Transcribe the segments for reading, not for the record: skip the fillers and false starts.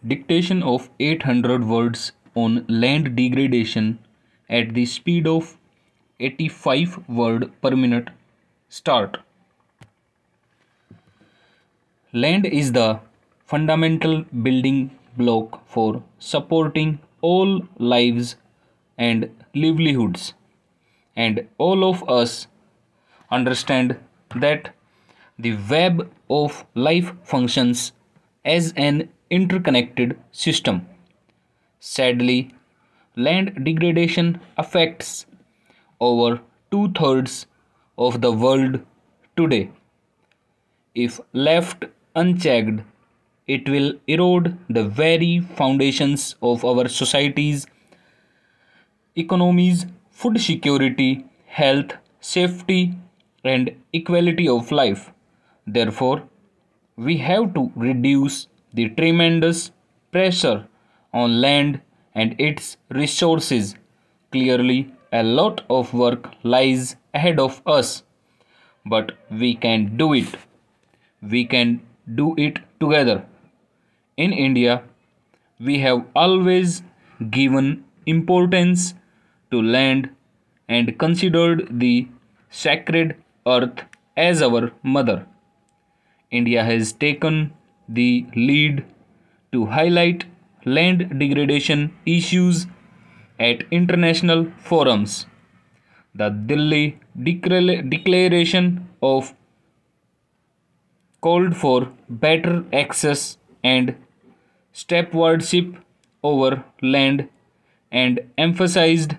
dictation of 800 words on land degradation at the speed of 85 word per minute. Start. Land is the fundamental building block for supporting all lives and livelihoods, and all of us understand that the web of life functions as an interconnected system. Sadly, land degradation affects over two-thirds of the world today. If left unchecked, it will erode the very foundations of our societies, economies, food security, health, safety, and equality of life. Therefore, we have to reduce the tremendous pressure on land and its resources. Clearly, a lot of work lies ahead of us, but we can do it. We can do it together. In India, we have always given importance to land and considered the sacred earth as our mother. India has taken the lead to highlight land degradation issues at international forums. The Delhi Declaration of called for better access and stewardship over land and emphasized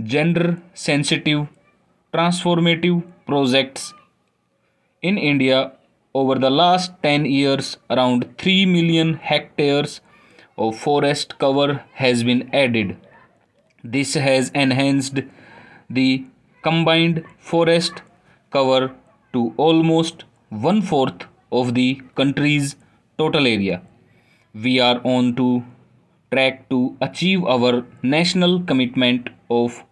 gender sensitive transformative projects. In India, over the last 10 years, around 3 million hectares of forest cover has been added. This has enhanced the combined forest cover to almost one fourth of the country's total area. We are on to track to achieve our national commitment of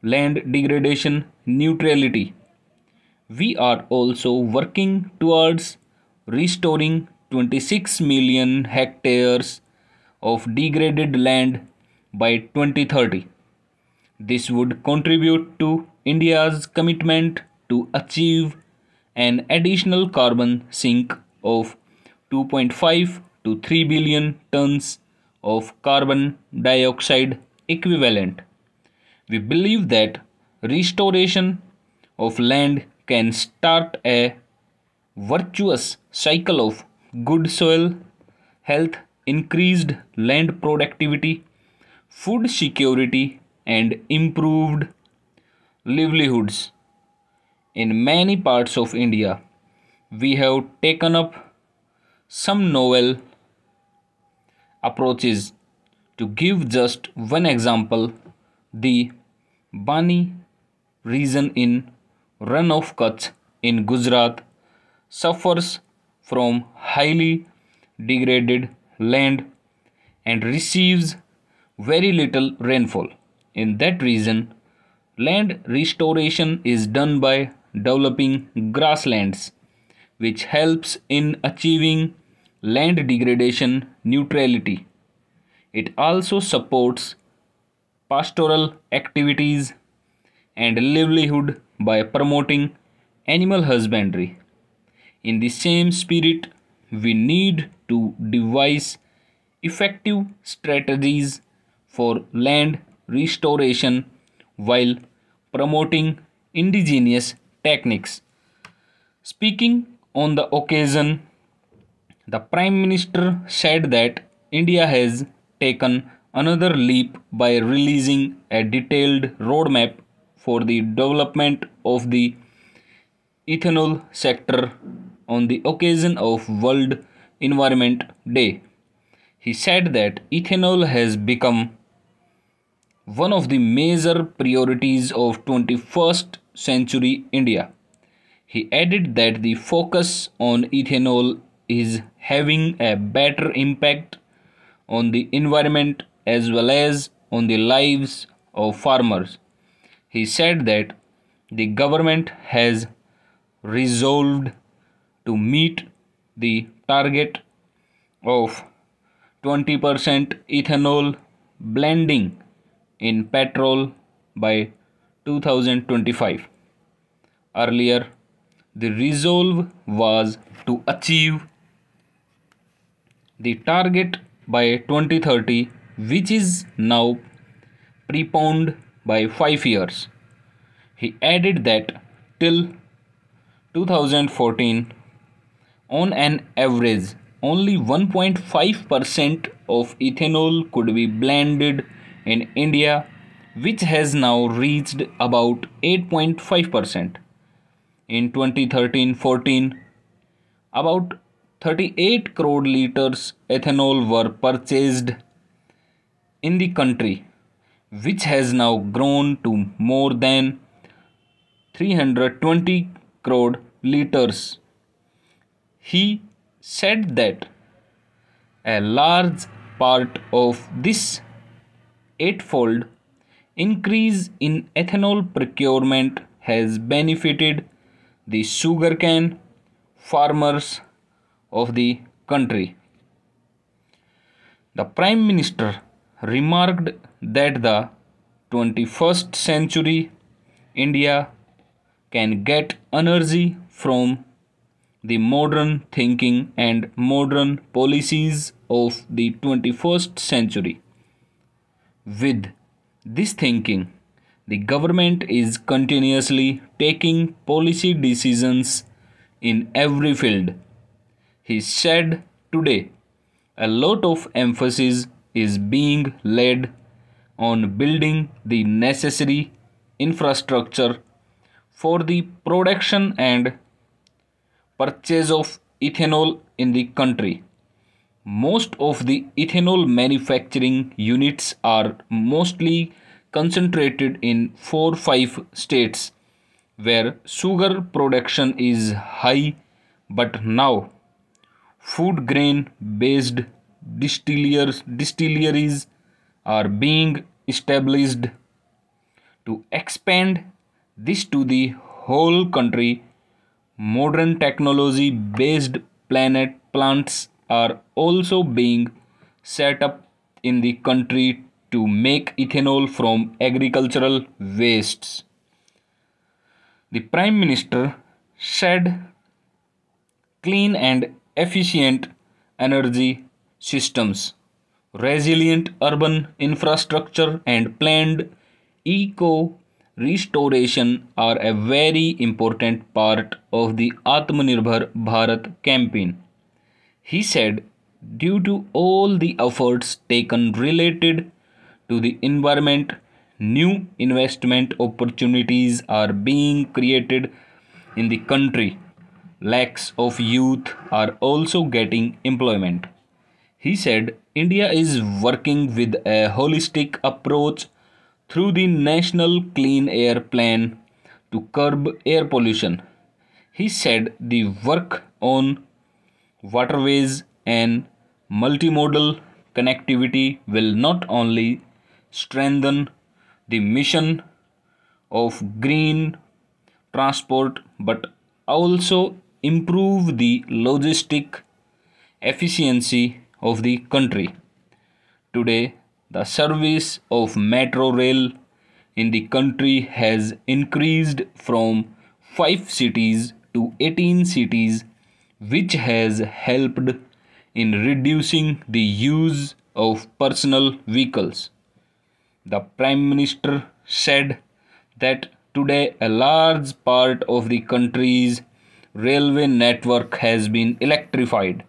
land degradation neutrality. We are also working towards restoring 26 million hectares of degraded land by 2030. This would contribute to India's commitment to achieve an additional carbon sink of 2.5 to 3 billion tons of carbon dioxide equivalent. We believe that restoration of land can start a virtuous cycle of good soil health, increased land productivity, food security, and improved livelihoods. In many parts of India, we have taken up some novel approaches. To give just one example, the Bani region in Run of Kutch in Gujarat suffers from highly degraded land and receives very little rainfall. In that region, land restoration is done by developing grasslands, which helps in achieving land degradation neutrality. It also supports pastoral activities and livelihood by promoting animal husbandry. In the same spirit, we need to devise effective strategies for land restoration while promoting indigenous techniques. Speaking on the occasion, the Prime Minister said that India has taken another leap by releasing a detailed roadmap for the development of the ethanol sector on the occasion of World Environment Day. He said that ethanol has become one of the major priorities of 21st century India. He added that the focus on ethanol is having a better impact on the environment as well as on the lives of farmers. He said that the government has resolved to meet the target of 20% ethanol blending in petrol by 2025. Earlier, the resolve was to achieve the target by 2030, which is now preponed by 5 years. He added that till 2014, on an average, only 1.5% of ethanol could be blended in India, which has now reached about 8.5%. In 2013-14, about 38 crore liters ethanol were purchased in the country, which has now grown to more than 320 crore liters. He said that a large part of this eightfold increase in ethanol procurement has benefited the sugarcane farmers of the country. The Prime Minister remarked that the 21st century India can get energy from the modern thinking and modern policies of the 21st century. With this thinking, the government is continuously taking policy decisions in every field. He said today a lot of emphasis is being laid on building the necessary infrastructure for the production and purchase of ethanol in the country. Most of the ethanol manufacturing units are mostly concentrated in 4-5 states where sugar production is high, but now food grain based distilleries are being established to expand this to the whole country. Modern technology based plants are also being set up in the country to make ethanol from agricultural wastes. The Prime Minister said clean and efficient energy systems, resilient urban infrastructure, and planned eco restoration are a very important part of the Atmanirbhar Bharat campaign. He said, due to all the efforts taken related to the environment, new investment opportunities are being created in the country. Lakhs of youth are also getting employment. He said, India is working with a holistic approach through the National Clean Air Plan to curb air pollution. He said the work on waterways and multimodal connectivity will not only strengthen the mission of green transport but also improve the logistic efficiency of the country. Today, the service of metro rail in the country has increased from 5 cities to 18 cities, which has helped in reducing the use of personal vehicles. The Prime Minister said that today a large part of the country's railway network has been electrified.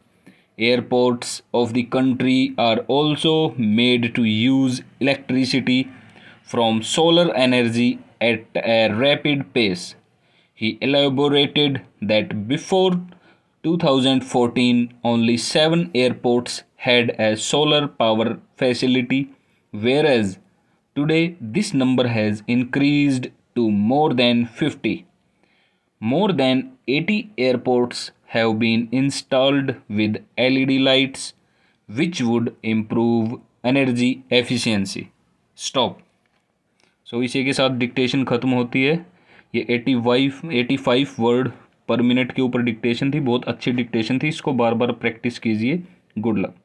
Airports of the country are also made to use electricity from solar energy at a rapid pace. He elaborated that before 2014, only 7 airports had a solar power facility, whereas today this number has increased to more than 50. More than 80 airports have been installed with LED lights, which would improve energy efficiency. Stop. So इसी के साथ dictation ख़त्म होती है. ये 85 word पर minute के ऊपर डिक्टेशन थी. बहुत अच्छी डिक्टेशन थी. इसको बार बार प्रैक्टिस कीजिए. Good luck.